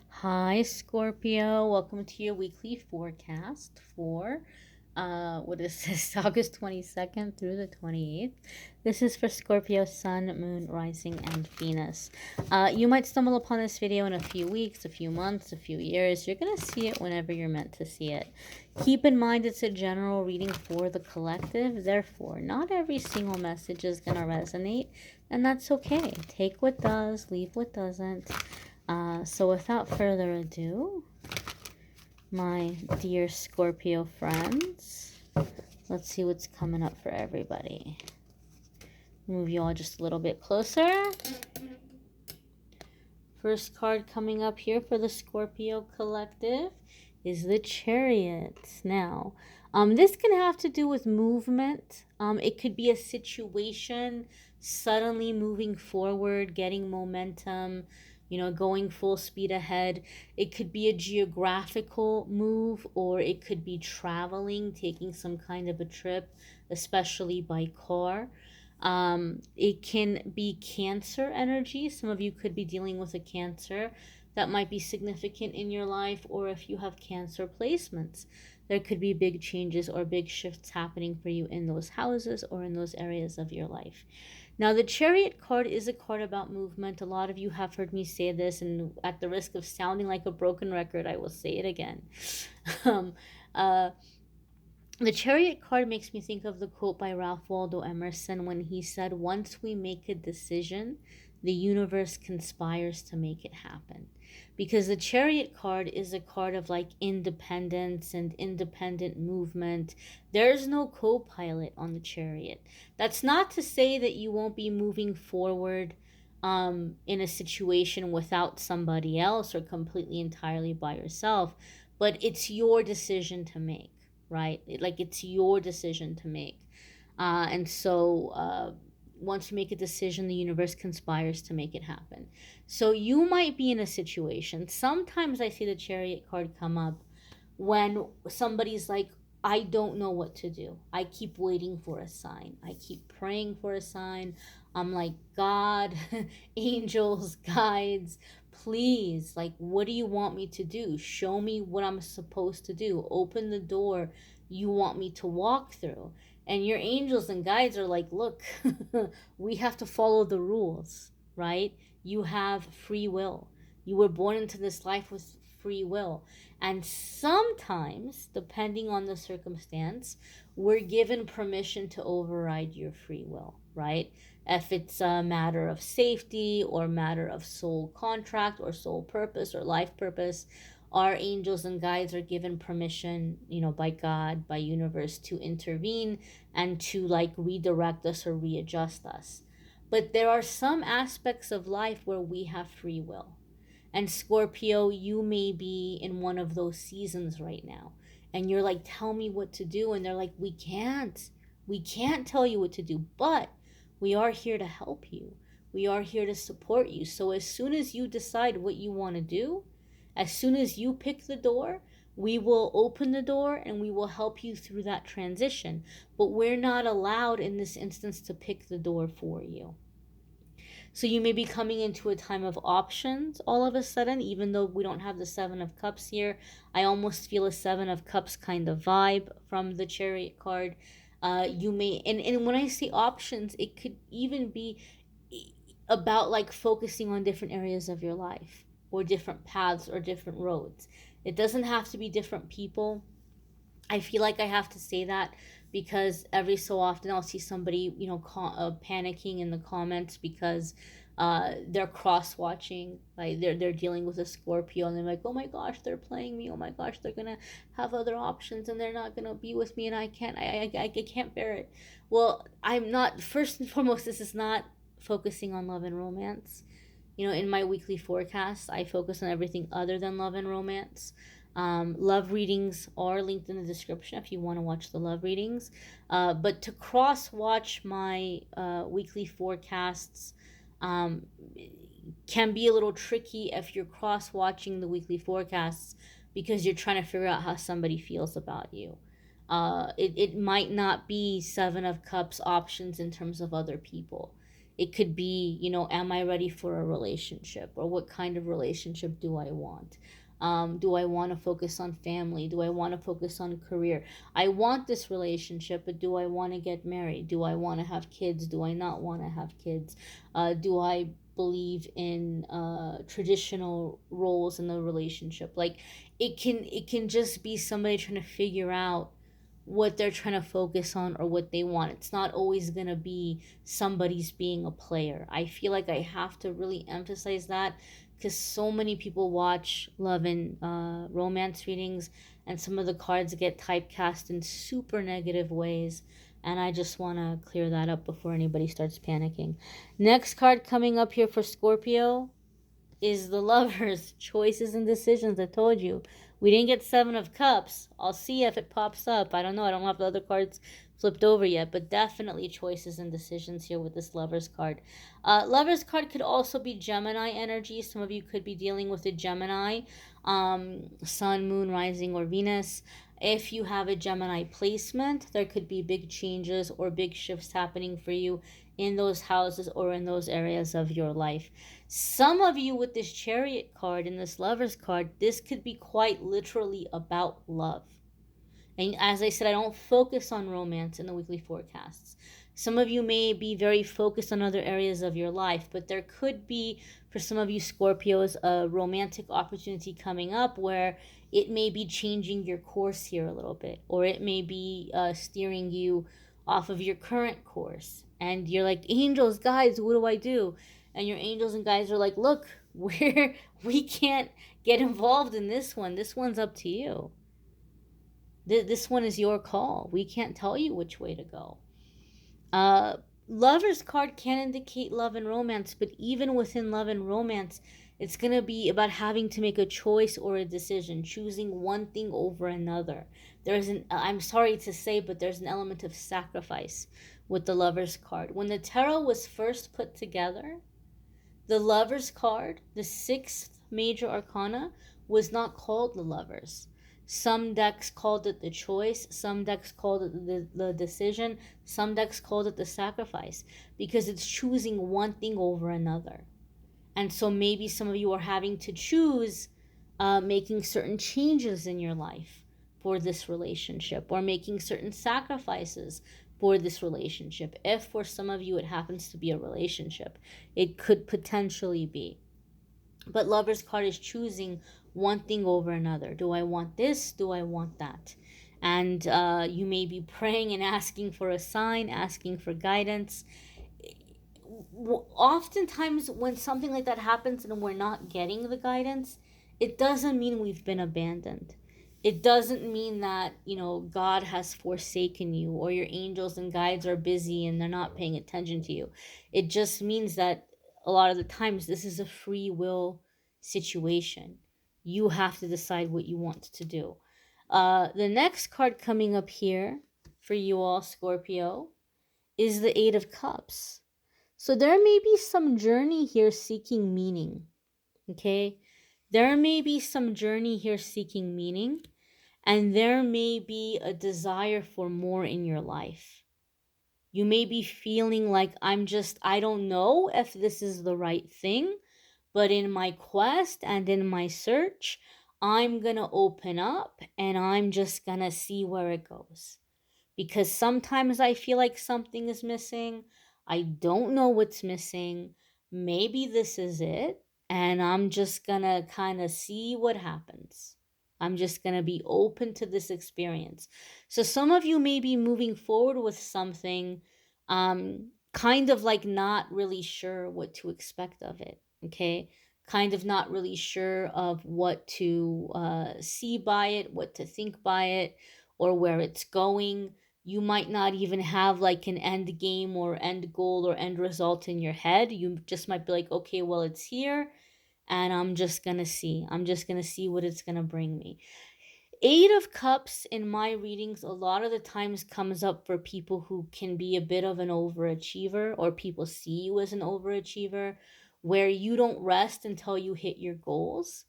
Hi, Scorpio. Welcome to your weekly forecast for what is this, August 22nd through the 28th. This is for Scorpio, Sun, Moon, Rising, and Venus. You might stumble upon this video in a few weeks, a few months, a few years. You're going to see it whenever you're meant to see it. Keep in mind it's a general reading for the collective. Therefore, not every single message is going to resonate, and that's okay. Take what does, leave what doesn't. So without further ado, my dear Scorpio friends, let's see what's coming up for everybody. Move you all just a little bit closer. First card coming up here for the Scorpio collective is the Chariot. Now, this can have to do with movement. It could be a situation suddenly moving forward, getting momentum, going full speed ahead. It could be a geographical move, or it could be traveling, taking some kind of a trip, especially by car. It can be Cancer energy. Some of you could be dealing with a Cancer that might be significant in your life, or if you have Cancer placements, there could be big changes or big shifts happening for you in those houses or in those areas of your life. Now, the Chariot card is a card about movement. A lot of you have heard me say this, and at the risk of sounding like a broken record, I will say it again. um, uh, the Chariot card makes me think of the quote by Ralph Waldo Emerson when he said, "Once we make a decision, the universe conspires to make it happen." Because the Chariot card is a card of like independence and independent movement. There's no co-pilot on the Chariot. That's not to say that you won't be moving forward in a situation without somebody else or completely entirely by yourself, but it's your decision to make, right? It's your decision to make. And so once you make a decision, the universe conspires to make it happen. So you might be in a situation. Sometimes I see the Chariot card come up when somebody's like, I don't know what to do. I keep waiting for a sign. I keep praying for a sign. I'm like, God, angels, guides, please, like, what do you want me to do? Show me what I'm supposed to do. Open the door you want me to walk through. And your angels and guides are like, look, we have to follow the rules, right? You have free will. You were born into this life with free will. And sometimes, depending on the circumstance, we're given permission to override your free will, right? If it's a matter of safety or matter of soul contract or soul purpose or life purpose, our angels and guides are given permission, by God, by universe, to intervene and to like redirect us or readjust us. But there are some aspects of life where we have free will. And Scorpio, you may be in one of those seasons right now. And you're like, tell me what to do. And they're like, we can't. We can't tell you what to do. But we are here to help you. We are here to support you. So as soon as you decide what you want to do, as soon as you pick the door, we will open the door and we will help you through that transition. But we're not allowed in this instance to pick the door for you. So you may be coming into a time of options all of a sudden, even though we don't have the Seven of Cups here. I almost feel a Seven of Cups kind of vibe from the Chariot card. You may, and when I say options, it could even be about like focusing on different areas of your life or different paths or different roads. It doesn't have to be different people. I feel like I have to say that because every so often I'll see somebody, panicking in the comments because they're cross watching, like they're dealing with a Scorpio, and they're like, oh my gosh, they're playing me. Oh my gosh, they're gonna have other options, and they're not gonna be with me, and I can't, I can't bear it. Well, I'm not. First and foremost, this is not focusing on love and romance. In my weekly forecast, I focus on everything other than love and romance. Love readings are linked in the description if you want to watch the love readings. But to cross watch my weekly forecasts can be a little tricky if you're cross watching the weekly forecasts because you're trying to figure out how somebody feels about you. It might not be Seven of Cups options in terms of other people. It could be, am I ready for a relationship, or what kind of relationship do I want? Do I want to focus on family? Do I want to focus on career? I want this relationship, but do I want to get married? Do I want to have kids? Do I not want to have kids? Do I believe in traditional roles in the relationship? Like, it can just be somebody trying to figure out what they're trying to focus on or what they want. It's not always going to be somebody's being a player. I feel like I have to really emphasize that, because so many people watch love and romance readings, and some of the cards get typecast in super negative ways. And I just want to clear that up before anybody starts panicking. Next card coming up here for Scorpio is the Lovers, choices and decisions. I told you. We didn't get Seven of Cups. I'll see if it pops up. I don't know. I don't have the other cards flipped over yet, but definitely choices and decisions here with this Lovers card. Lovers card could also be Gemini energy. Some of you could be dealing with a Gemini, Sun, Moon, Rising, or Venus. If you have a Gemini placement, there could be big changes or big shifts happening for you in those houses or in those areas of your life. Some of you with this Chariot card and this Lovers card, this could be quite literally about love. And as I said, I don't focus on romance in the weekly forecasts. Some of you may be very focused on other areas of your life, but there could be, for some of you Scorpios, a romantic opportunity coming up where it may be changing your course here a little bit, or it may be steering you off of your current course. And you're like, angels, guys, what do I do? And your angels and guides are like, look, we can't get involved in this one. This one's up to you. This one is your call. We can't tell you which way to go. Uh, Lover's card can indicate love and romance, but even within love and romance, it's going to be about having to make a choice or a decision, choosing one thing over another. I'm sorry to say, but there's an element of sacrifice with the Lover's card. When the tarot was first put together, the Lovers card, the sixth major arcana, was not called the Lovers. Some decks called it the choice, some decks called it the decision, some decks called it the sacrifice, because it's choosing one thing over another. And so maybe some of you are having to choose making certain changes in your life for this relationship, or making certain sacrifices for this relationship. If for some of you it happens to be a relationship, it could potentially be. But Lover's card is choosing one thing over another. Do I want this? Do I want that? And you may be praying and asking for a sign, asking for guidance. Oftentimes, when something like that happens and we're not getting the guidance, it doesn't mean we've been abandoned. It doesn't mean that, God has forsaken you, or your angels and guides are busy and they're not paying attention to you. It just means that a lot of the times this is a free will situation. You have to decide what you want to do. The next card coming up here for you all, Scorpio, is the Eight of Cups. So there may be some journey here seeking meaning. Okay? There may be some journey here seeking meaning, and there may be a desire for more in your life. You may be feeling like, I don't know if this is the right thing, but in my quest and in my search, I'm going to open up and I'm just going to see where it goes. Because sometimes I feel like something is missing. I don't know what's missing. Maybe this is it. And I'm just going to kind of see what happens. I'm just going to be open to this experience. So some of you may be moving forward with something, kind of like not really sure what to expect of it. Okay. Kind of not really sure of what to see by it, what to think by it, or where it's going. You might not even have like an end game or end goal or end result in your head. You just might be like, okay, well, it's here and I'm just going to see. I'm just going to see what it's going to bring me. Eight of Cups in my readings a lot of the times comes up for people who can be a bit of an overachiever, or people see you as an overachiever, where you don't rest until you hit your goals.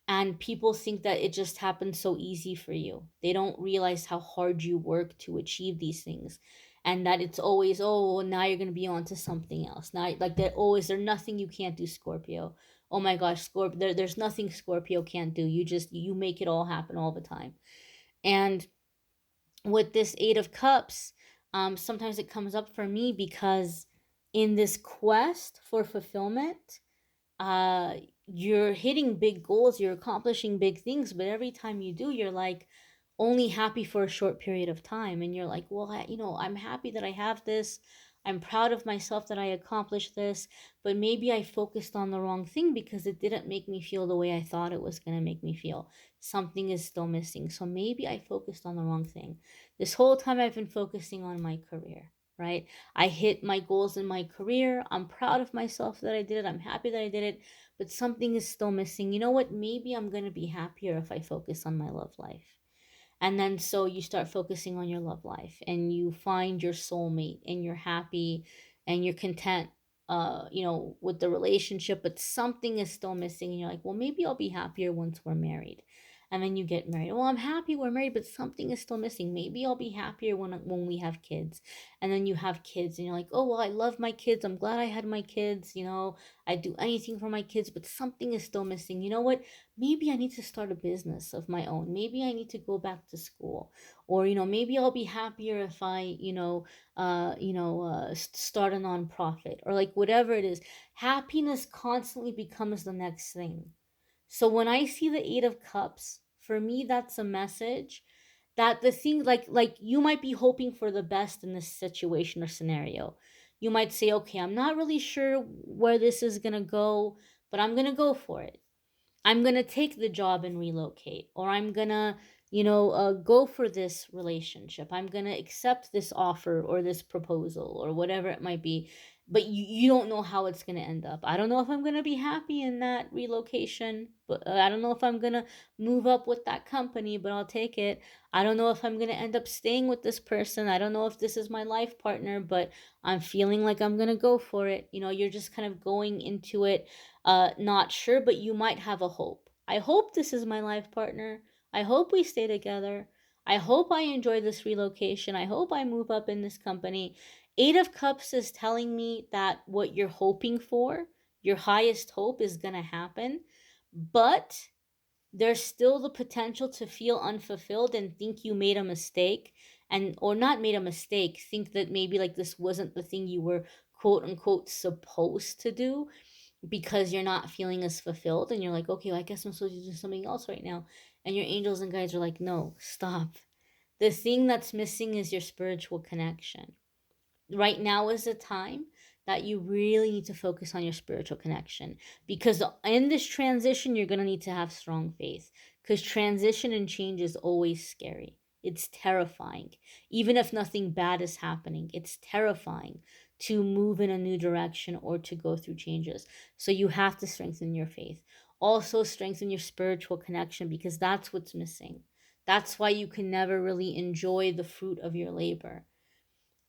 And people think that it just happens so easy for you. They don't realize how hard you work to achieve these things. and that it's always, oh, well, now you're going to be on to something else. Now, like, that, oh, is there nothing you can't do, Scorpio? Oh my gosh, Scorpio, there's nothing Scorpio can't do. You make it all happen all the time. And with this Eight of Cups, sometimes it comes up for me because in this quest for fulfillment, uh you're hitting big goals, you're accomplishing big things, but every time you do, you're like only happy for a short period of time, and you're like, well, I'm happy that I have this, I'm proud of myself that I accomplished this, but maybe I focused on the wrong thing because it didn't make me feel the way I thought it was going to make me feel. Something is still missing, so maybe I focused on the wrong thing. This whole time I've been focusing on my career, right? I hit my goals in my career. I'm proud of myself that I did it. I'm happy that I did it, but something is still missing. You know what? Maybe I'm going to be happier if I focus on my love life. And then so you start focusing on your love life and you find your soulmate and you're happy and you're content, with the relationship, but something is still missing, and you're like, well, maybe I'll be happier once we're married. And then you get married. Well, I'm happy we're married, but something is still missing. Maybe I'll be happier when we have kids. And then you have kids and you're like, oh, well, I love my kids, I'm glad I had my kids, I'd do anything for my kids, but something is still missing. You know what? Maybe I need to start a business of my own. Maybe I need to go back to school. Or, maybe I'll be happier if I, start a nonprofit, or like whatever it is. Happiness constantly becomes the next thing. So when I see the Eight of Cups, for me, that's a message that the thing, like you might be hoping for the best in this situation or scenario. You might say, okay, I'm not really sure where this is gonna go, but I'm gonna go for it. I'm going to take the job and relocate, or I'm going to, go for this relationship. I'm going to accept this offer or this proposal or whatever it might be. But you don't know how it's going to end up. I don't know if I'm going to be happy in that relocation, but I don't know if I'm going to move up with that company, but I'll take it. I don't know if I'm going to end up staying with this person. I don't know if this is my life partner, but I'm feeling like I'm going to go for it. You're just kind of going into it, not sure, but you might have a hope. I hope this is my life partner. I hope we stay together. I hope I enjoy this relocation. I hope I move up in this company. Eight of Cups is telling me that what you're hoping for, your highest hope, is going to happen, but there's still the potential to feel unfulfilled and think you made a mistake, and or not made a mistake, think that maybe like this wasn't the thing you were quote unquote supposed to do, because you're not feeling as fulfilled, and you're like, okay, well, I guess I'm supposed to do something else right now. And your angels and guides are like, no, stop. The thing that's missing is your spiritual connection. Right now is the time that you really need to focus on your spiritual connection, because in this transition you're going to need to have strong faith, because transition and change is always scary. It's terrifying. Even if nothing bad is happening, it's terrifying to move in a new direction or to go through changes. So you have to strengthen your faith. Also strengthen your spiritual connection, because that's what's missing. That's why you can never really enjoy the fruit of your labor.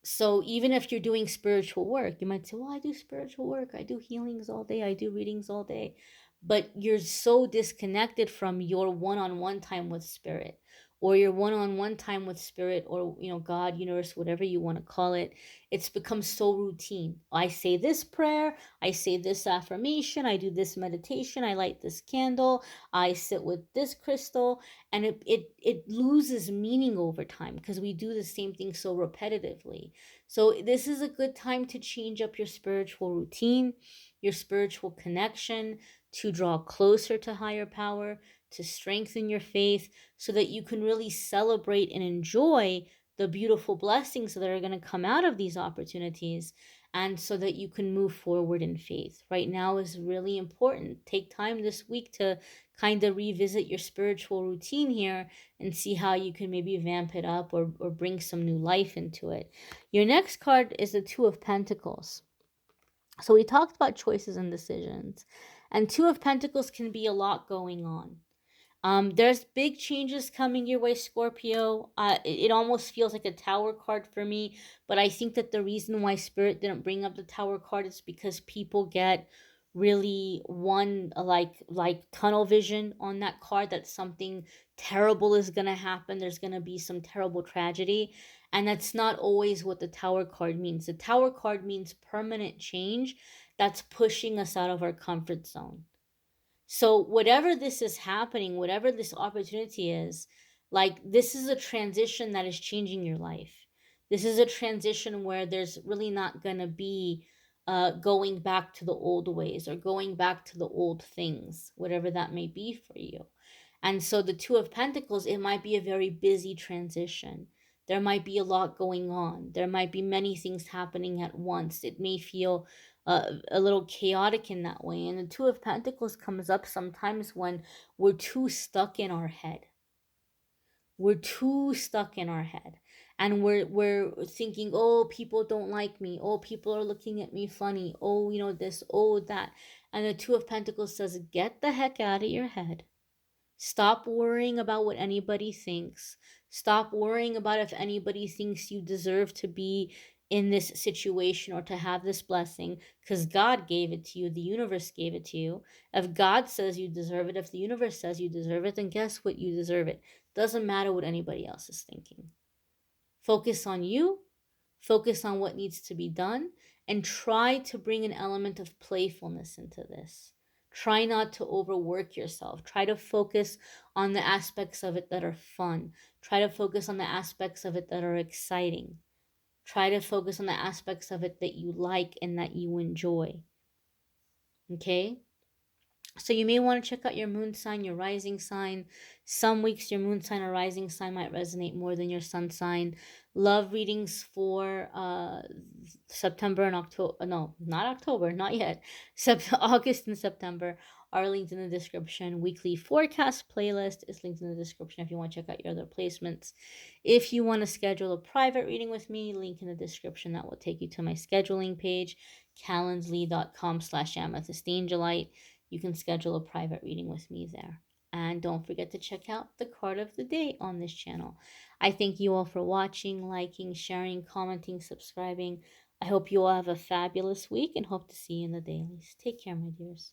So even if you're doing spiritual work, you might say, well, I do spiritual work, I do healings all day, I do readings all day, but you're so disconnected from your one-on-one time with spirit, or your one-on-one time with spirit, or God, universe, whatever you want to call it. It's become so routine. I say this prayer, I say this affirmation, I do this meditation, I light this candle, I sit with this crystal, and it loses meaning over time because we do the same thing so repetitively. So this is a good time to change up your spiritual routine, your spiritual connection, to draw closer to higher power, to strengthen your faith, so that you can really celebrate and enjoy the beautiful blessings that are going to come out of these opportunities, and so that you can move forward in faith. Right now is really important. Take time this week to kind of revisit your spiritual routine here and see how you can maybe vamp it up, or bring some new life into it. Your next card is the Two of Pentacles. So we talked about choices and decisions, and Two of Pentacles can be a lot going on. There's big changes coming your way, Scorpio. It almost feels like a Tower card for me, but I think that the reason why Spirit didn't bring up the Tower card is because people get really one, like tunnel vision on that card, that something terrible is gonna happen. There's gonna be some terrible tragedy, And that's not always what the Tower card means. The Tower card means permanent change that's pushing us out of our comfort zone. So, whatever this is happening, whatever this opportunity is, like, this is a transition that is changing your life. This is a transition where there's really not going to be going back to the old ways or going back to the old things, whatever that may be for you. And so, the Two of Pentacles, it might be a very busy transition. There might be a lot going on. There might be many things happening at once. It may feel a little chaotic in that way. And the Two of Pentacles comes up sometimes when we're too stuck in our head. We're too stuck in our head. And we're thinking, oh, people don't like me. Oh, people are looking at me funny. Oh, this, oh, that. And the Two of Pentacles says, get the heck out of your head. Stop worrying about what anybody thinks. Stop worrying about if anybody thinks you deserve to be in this situation or to have this blessing, because God gave it to you. The universe gave it to you. If God says you deserve it, if the universe says you deserve it, then guess what? You deserve it. Doesn't matter what anybody else is thinking. Focus on you. Focus on what needs to be done, and try to bring an element of playfulness into this. Try not to overwork yourself. Try to focus on the aspects of it that are fun. Try to focus on the aspects of it that are exciting. Try to focus on the aspects of it that you like and that you enjoy. Okay? So you may want to check out your moon sign, your rising sign. Some weeks your moon sign or rising sign might resonate more than your sun sign. Love readings for September and October. No, not October, not yet. August and September are linked in the description. Weekly forecast playlist is linked in the description if you want to check out your other placements. If you want to schedule a private reading with me, link in the description. That will take you to my scheduling page, calendly.com/amethystangelite. You can schedule a private reading with me there. And don't forget to check out the card of the day on this channel. I thank you all for watching, liking, sharing, commenting, subscribing. I hope you all have a fabulous week and hope to see you in the dailies. Take care, my dears.